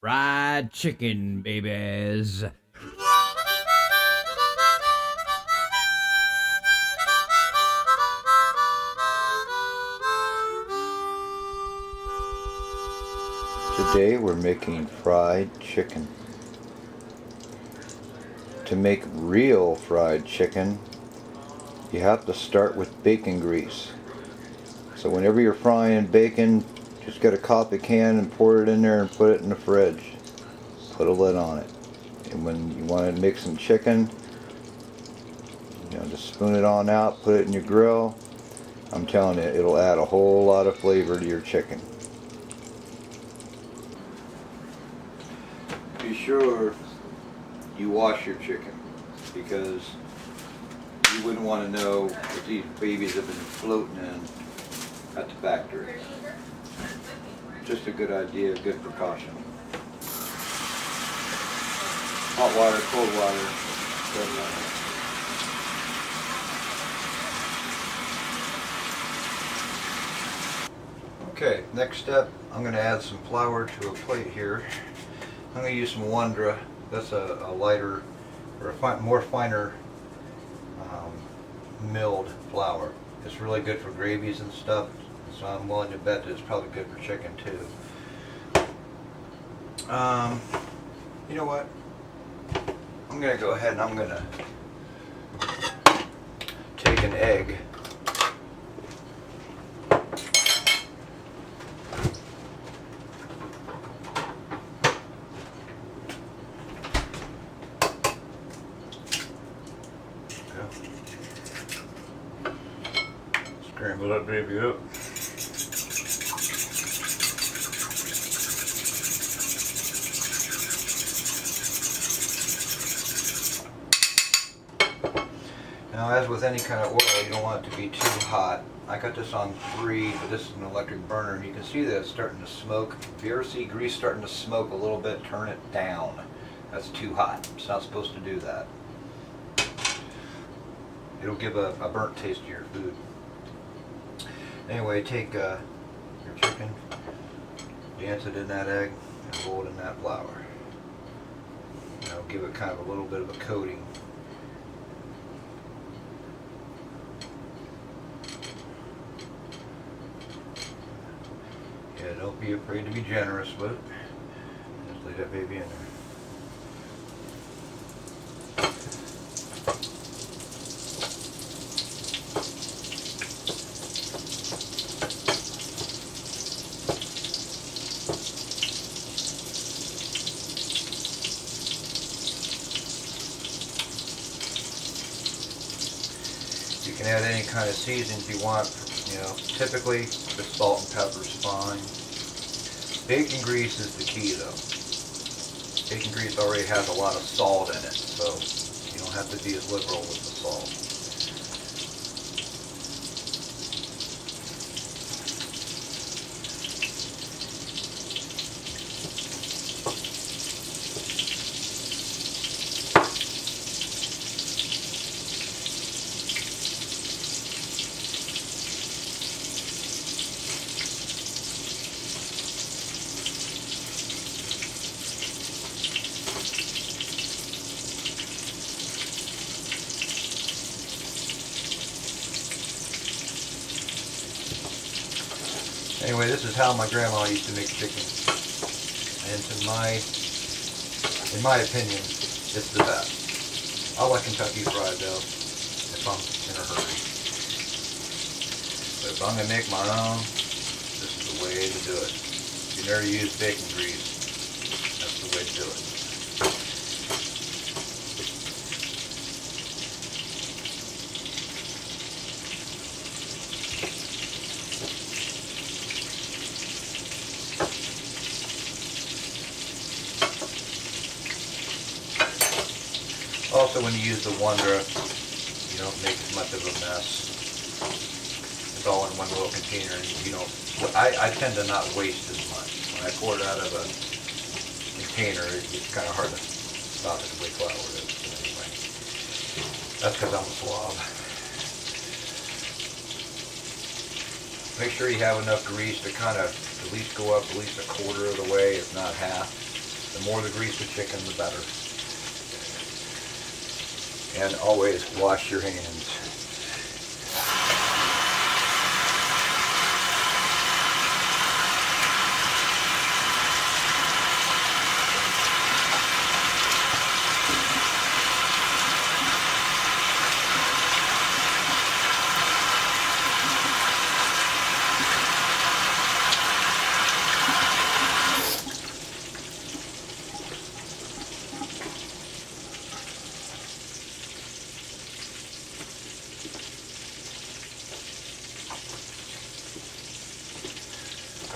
Fried chicken, babies. Today we're making fried chicken. To make real fried chicken, you have to start with bacon grease. So whenever you're frying bacon, just get a coffee can and pour it in there and put it in the fridge. Put a lid on it. And when you want to make some chicken, just spoon it on out, put it in your grill. I'm telling you, it'll add a whole lot of flavor to your chicken. Be sure you wash your chicken, because you wouldn't want to know that these babies have been floating in at the factory. Just a good idea, good precaution. Hot water, cold water, doesn't matter. Okay, next step, I'm going to add some flour to a plate here. I'm going to use some Wondra. That's a lighter, or a more finer milled flour. It's really good for gravies and stuff, so I'm willing to bet that it's probably good for chicken too. You know what? I'm going to go ahead and I'm going to take an egg. Scramble that baby up. Now, as with any kind of oil, you don't want it to be too hot. I got this on 3, but this is an electric burner, and you can see that it's starting to smoke. If you ever see grease starting to smoke a little bit, turn it down. That's too hot. It's not supposed to do that. It'll give a burnt taste to your food. Anyway, take your chicken, dance it in that egg, and roll it in that flour. Now give it kind of a little bit of a coating. Yeah, don't be afraid to be generous with it. Just lay that baby in there. You can add any kind of seasonings you want. Typically the salt and pepper is fine. Bacon grease is the key though. Bacon grease already has a lot of salt in it, so you don't have to be as liberal with the salt. Anyway, this is how my grandma used to make chicken, and in my opinion, it's the best. I like Kentucky Fried though, if I'm in a hurry. But if I'm gonna make my own, this is the way to do it. If you never use bacon grease, that's the way to do it. Also, when you use the Wondra, you don't make as much of a mess. It's all in one little container, and you don't. I tend to not waste as much. When I pour it out of a container, it's kind of hard to stop it the way flour is. But anyway, that's because I'm a slob. Make sure you have enough grease to kind of at least go up at least a quarter of the way, if not half. The more the grease of chicken, the better. And always wash your hands.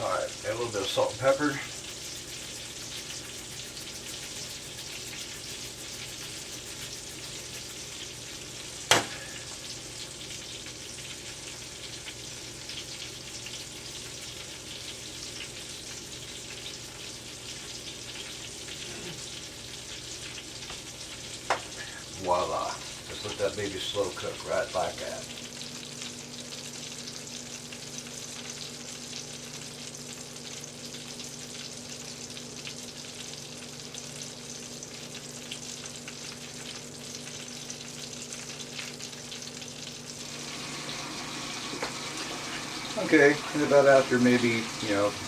Alright, add a little bit of salt and pepper. Voila. Just let that baby slow cook right like that. Okay, and about after maybe,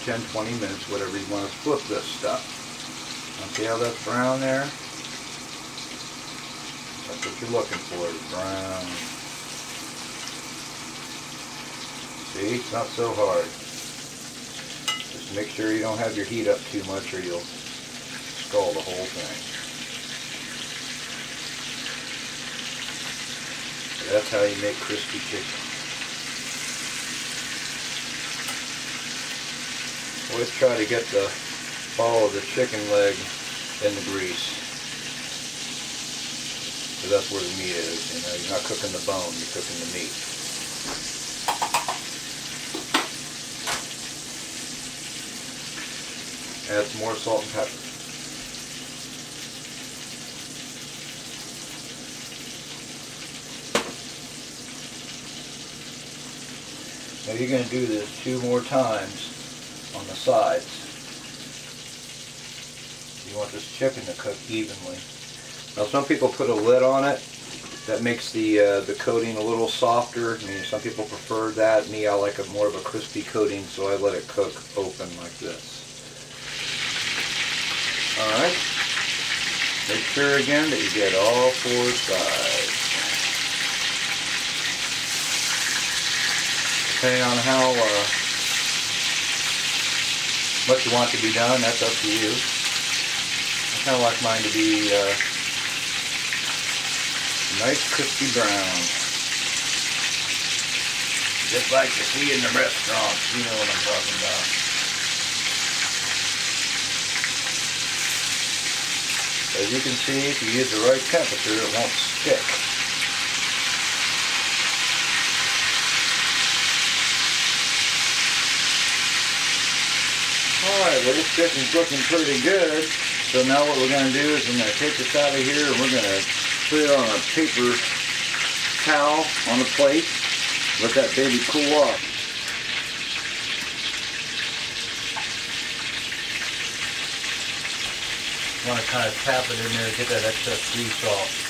10, 20 minutes, whatever you want to flip this stuff. Okay, how that's brown there? That's what you're looking for, is brown. See, it's not so hard. Just make sure you don't have your heat up too much or you'll scald the whole thing. That's how you make crispy chicken. Always try to get the ball of the chicken leg in the grease. So that's where the meat is, you're not cooking the bone, you're cooking the meat. Add some more salt and pepper. Now you're going to do this 2 more times on the sides. You want this chicken to cook evenly. Now some people put a lid on it. That makes the coating a little softer. Some people prefer that. Me, I like a more of a crispy coating, so I let it cook open like this. Alright. Make sure again that you get all 4 sides. Depending on how much you want to be done, that's up to you. I kind of like mine to be nice crispy brown. Just like you see in the restaurants, you know what I'm talking about. As you can see, if you use the right temperature, it won't stick. Alright, well this chicken's looking pretty good. So now what we're going to do is we're going to take this out of here and we're going to put it on a paper towel on a plate. Let that baby cool off. You want to kind of tap it in there to get that excess grease off.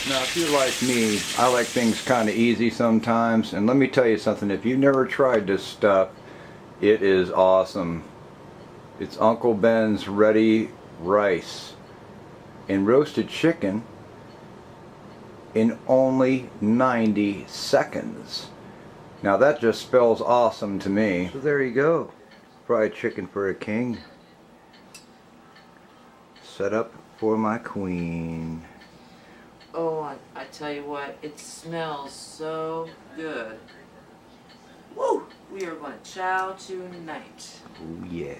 Now if you're like me, I like things kind of easy sometimes, and let me tell you something, if you've never tried this stuff, it is awesome. It's Uncle Ben's Ready Rice and roasted chicken in only 90 seconds. Now that just spells awesome to me. So there you go, fried chicken for a king. Set up for my queen. Oh, I tell you what, it smells so good. Woo! We are going to chow tonight. Oh yeah.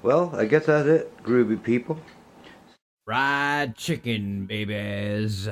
Well, I guess that's it, groovy people. Fried chicken, babies.